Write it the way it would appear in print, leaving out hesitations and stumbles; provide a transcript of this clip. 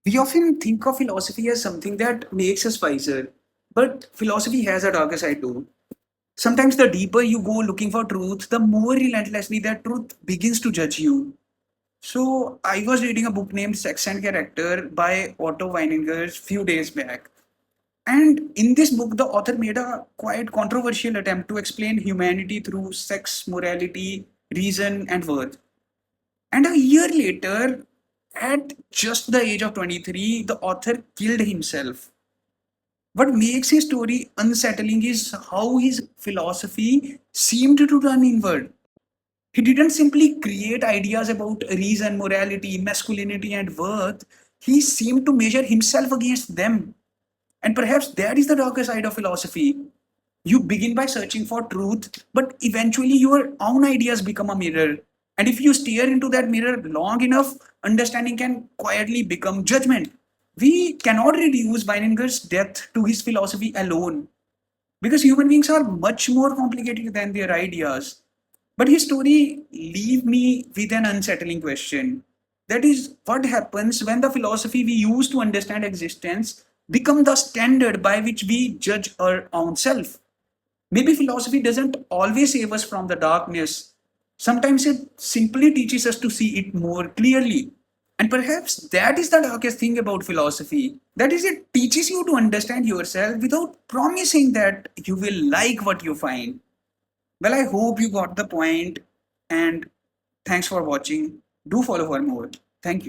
We often think of philosophy as something that makes us wiser, but philosophy has a darker side too. Sometimes the deeper you go looking for truth, the more relentlessly that truth begins to judge you. So I was reading a book named Sex and Character by Otto Weininger few days back. And in this book, the author made a quite controversial attempt to explain humanity through sex, morality, reason, and worth. And a year later, at just the age of 23, the author killed himself. What makes his story unsettling is how his philosophy seemed to turn inward. He didn't simply create ideas about reason, morality, masculinity, and worth. He seemed to measure himself against them. And perhaps that is the darker side of philosophy. You begin by searching for truth, but eventually your own ideas become a mirror. And if you stare into that mirror long enough, understanding can quietly become judgment. We cannot reduce Weininger's death to his philosophy alone because human beings are much more complicated than their ideas. But his story leave me with an unsettling question. That is, what happens when the philosophy we use to understand existence become the standard by which we judge our own self? Maybe philosophy doesn't always save us from the darkness. Sometimes it simply teaches us to see it more clearly. And perhaps that is the darkest thing about philosophy. That is, it teaches you to understand yourself without promising that you will like what you find. Well, I hope you got the point, and thanks for watching. Do follow for more. Thank you.